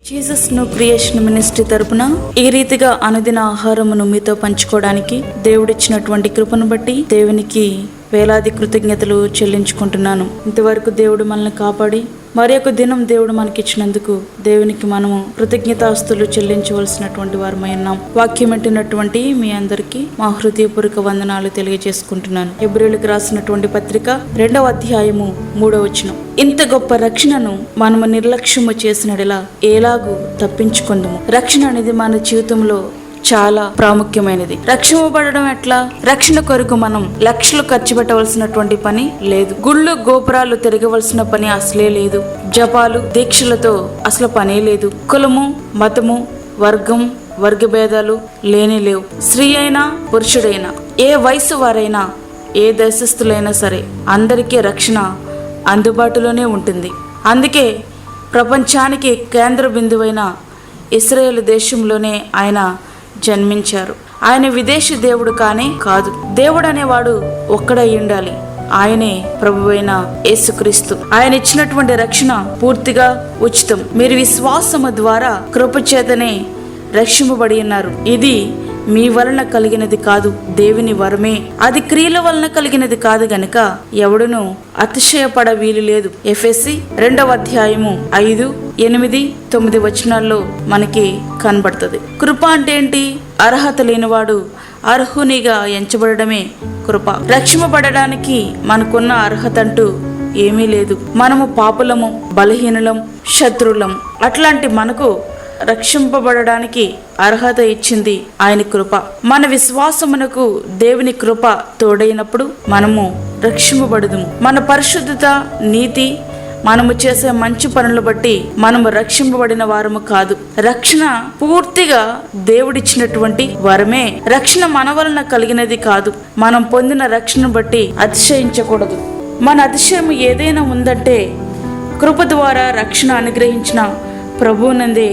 Jesus new creation ministry తరపున ఈ రీతిగా అనుదిన ఆహారమును మీతో పంచుకోవడానికి దేవుడిచ్చినటువంటి కృపను బట్టి దేవునికి వేలాది కృతజ్ఞతలు చెల్లించుకుంటున్నాను. ఇంతవరకు దేవుడు మనల్ని కాపాడి మరి ఒక దినం దేవుడు మనకిచ్చినందుకు దేవునికి మనము కృతజ్ఞతాస్తులు చెల్లించవలసినటువంటి వారమై ఉన్నాం. వాక్యం వింటున్నటువంటి మీ అందరికీ మా హృదయపూర్వక వందనాలు తెలియజేసుకుంటున్నాను. హెబ్రీయులకు రాసినటువంటి పత్రిక 2వ అధ్యాయము 3వ వచనం. ఇంత గొప్ప రక్షణను మనము నిర్లక్ష్యము చేసినట్లా ఎలాగూ తప్పించుకుందాము. రక్షణ అనేది మన జీవితంలో చాలా ప్రాముఖ్యమైనది. రక్షింపబడడం ఎట్లా? రక్షణ కొరకు మనం లక్షలు ఖర్చు పెట్టవలసినటువంటి పని లేదు. గుళ్ళు గోపురాలు తిరగవలసిన పని అసలే లేదు. జపాలు దీక్షలతో అసలు పనే లేదు. కులము మతము వర్గం వర్గ భేదాలు లేనే లేవు. స్త్రీ అయినా పురుషుడైనా ఏ వయసు వారైనా ఏ దేశస్థులైనా సరే అందరికీ రక్షణ అందుబాటులోనే ఉంటుంది. అందుకే ప్రపంచానికి కేంద్ర బిందువైన ఇశ్రాయేలు దేశంలోనే ఆయన జన్మించారు. ఆయన విదేశీ దేవుడు కానే కాదు. దేవుడు అనేవాడు ఒక్కడై ఉండాలి. ఆయనే ప్రభువైన యేసుక్రీస్తు. ఆయన ఇచ్చినటువంటి రక్షణ పూర్తిగా ఉచితం. మీరు విశ్వాసము ద్వారా కృపచేతనే రక్షింపబడి ఉన్నారు. ఇది మీ వలన కలిగినది కాదు, దేవుని వరమే. అది క్రియల వలన కలిగినది కాదు గనుక ఎవడును అతిశయపడ వీలు లేదు. ఎఫెసీ 2వ అధ్యాయము 5, 8, 9 వచనాల్లో మనకి కనబడుతుంది. కృప అంటే ఏంటి? అర్హత లేనివాడు అర్హునిగా ఎంచబడమే కృప. రక్షింపబడడానికి మనకున్న అర్హత అంటూ ఏమీ లేదు. మనము పాపులము, బలహీనులం, శత్రువులం. అట్లాంటి మనకు రక్షింపబడడానికి అర్హత ఇచ్చింది ఆయన కృప. మన విశ్వాసమునకు దేవుని కృప తోడైనప్పుడు మనము రక్షింపబడదుము. మన పరిశుద్ధత, నీతి, మనము చేసే మంచి పనులు బట్టి మనము రక్షింపబడిన వారము కాదు. రక్షణ పూర్తిగా దేవుడిచ్చినటువంటి వరమే. రక్షణ మన వలన కలిగినది కాదు. మనం పొందిన రక్షణ బట్టి అతిశయించకూడదు. మన అతిశయం ఏదైనా ఉందంటే కృప ద్వారా రక్షణ అనుగ్రహించిన ప్రభువునందే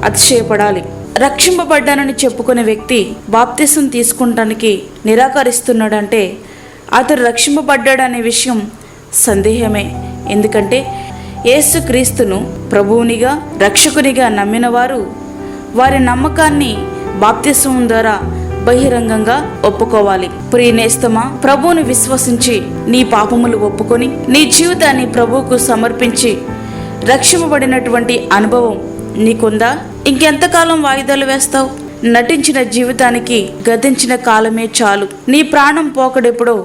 అతిశయపడాలి. రక్షింపబడ్డానని చెప్పుకునే వ్యక్తి బాప్తిసం తీసుకుంటానికి నిరాకరిస్తున్నాడంటే అతడు రక్షింపబడ్డాడనే విషయం సందేహమే. ఎందుకంటే యేసుక్రీస్తును ప్రభువునిగా రక్షకునిగా నమ్మిన వారు వారి నమ్మకాన్ని బాప్తిసం ద్వారా బహిరంగంగా ఒప్పుకోవాలి. ప్రియనేస్తమా, ప్రభువుని విశ్వసించి నీ పాపములు ఒప్పుకొని నీ జీవితాన్ని ప్రభువుకు సమర్పించి రక్షింపబడినటువంటి అనుభవం నీకుందా? ఇంకెంతకాలం వాయిదాలు వేస్తావు? నటించిన జీవితానికి గతించిన కాలమే చాలు. నీ ప్రాణం పోకడెప్పుడో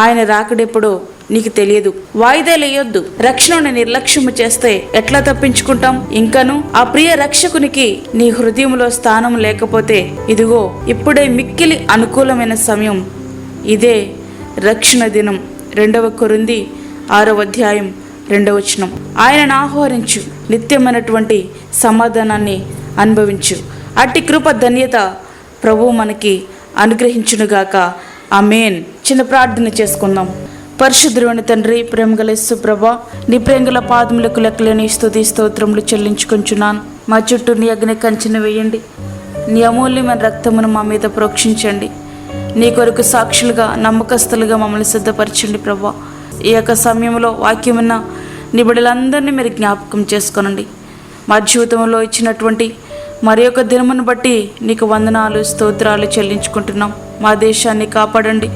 ఆయన రాకడెప్పుడో నీకు తెలియదు. వాయిదాలు వేయొద్దు. రక్షణను నిర్లక్ష్యము చేస్తే ఎట్లా తప్పించుకుంటాం? ఇంకను ఆ ప్రియ రక్షకునికి నీ హృదయంలో స్థానం లేకపోతే ఇదిగో ఇప్పుడే మిక్కిలి అనుకూలమైన సమయం. ఇదే రక్షణ దినం. 2వ కొరింథీ 6వ అధ్యాయం 2వ వచనం. ఆయనను ఆహ్వానించు, నిత్యమైనటువంటి సమాధానాన్ని అనుభవించు. అట్టి కృప ధన్యత ప్రభువు మనకి అనుగ్రహించునుగాక. ఆమేన్. చిన్న ప్రార్థన చేసుకుందాం. పరిశుద్ధుడైన తండ్రి, ప్రేమగల యేసు ప్రభువా, నీ ప్రేమగల పాదములకు లెక్కలేని స్తుతి స్తోత్రములు చెల్లించుకొంచున్నాను. మా చుట్టూ నీ అగ్ని కంచెను వేయండి. నీ అమూల్యమైన రక్తమును మా మీద ప్రోక్షించండి. నీ కొరకు సాక్షులుగా నమ్మకస్తులుగా మమ్మల్ని సిద్ధపరచండి ప్రభువా. ఈ యొక్క సమయంలో వాక్యమున్న నీ బిడ్డలందరినీ మీరు జ్ఞాపకం చేసుకోనండి. మా జీవితంలో ఇచ్చినటువంటి మరి ఒక దినమును బట్టి నీకు వందనాలు స్తోత్రాలు చెల్లించుకుంటున్నాం. మా దేశాన్ని కాపాడండి,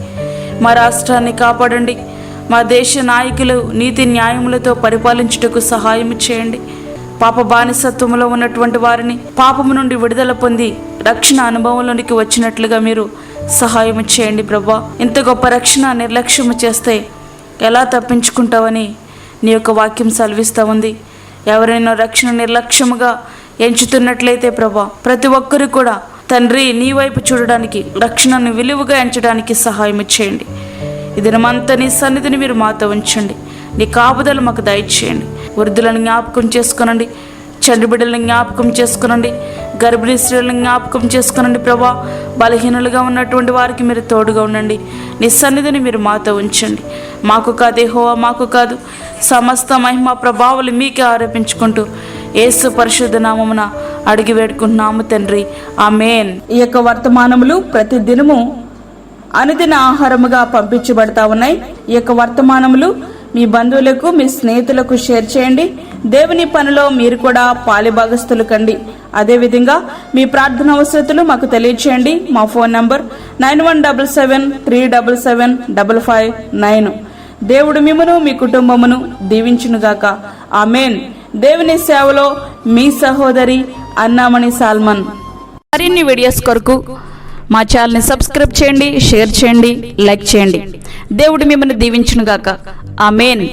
మా రాష్ట్రాన్ని కాపాడండి. మా దేశ నాయకులు నీతి న్యాయములతో పరిపాలించుటకు సహాయం చేయండి. పాప బానిసత్వంలో ఉన్నటువంటి వారిని పాపము నుండి విడుదల పొంది రక్షణ అనుభవంలోనికి వచ్చినట్లుగా మీరు సహాయం చేయండి ప్రభా. ఇంత గొప్ప రక్షణ నిర్లక్ష్యము చేస్తే ఎలా తప్పించుకుంటావని నీ యొక్క వాక్యం సెలవిస్తూ ఉంది. ఎవరైనా రక్షణ నిర్లక్ష్యముగా ఎంచుతున్నట్లయితే ప్రభా, ప్రతి ఒక్కరు కూడా తండ్రి నీ వైపు చూడడానికి, రక్షణను విలువగా ఎంచడానికి సహాయం చేయండి. ఈ దినమంతా నీ సన్నిధిని మీరు మాతో ఉంచండి. నీ కాపుదలు మాకు దయచేయండి. వృద్ధులను జ్ఞాపకం చేసుకునండి, చండి బిడ్డలను జ్ఞాపకం చేసుకునండి, గర్భిణీ స్త్రీలను జ్ఞాపకం చేసుకునండి ప్రభా. బలహీనులుగా ఉన్నటువంటి వారికి మీరు తోడుగా ఉండండి. నీ సన్నిధిని మీరు మాతో ఉంచండి. మాకు కాదు యెహోవా, మాకు కాదు, సమస్త మహిమ ప్రభావాలు మీకే ఆరోపించుకుంటూ యేసు పరిశుద్ధ నామమున అడిగి వేడుకుంటున్నాము తండ్రి. ఆమేన్. ఈ యొక్క వర్తమానములు ప్రతి దినము అనుదిన ఆహారముగా పంపించబడతా ఉన్నాయి. ఈ యొక్క వర్తమానములు మీ బంధువులకు, మీ స్నేహితులకు షేర్ చేయండి. దేవుని పనిలో మీరు కూడా పాలిభాగస్తులు కండి. అదేవిధంగా మీ ప్రార్థన అవసరతలు మాకు తెలియచేయండి. మా ఫోన్ నంబర్ 9177377559. దేవుడు మిమ్మును మీ కుటుంబమును దీవించునుగాక. ఆమేన్. దేవుని సేవలో మీ సహోదరి అన్నామణి సాల్మన్. మరిన్ని వీడియోస్ కొరకు మా ఛానల్ని సబ్స్క్రైబ్ చేయండి, షేర్ చేయండి, లైక్ చేయండి. దేవుడు మిమ్మల్ని దీవించునుగాక. ఆమేన్.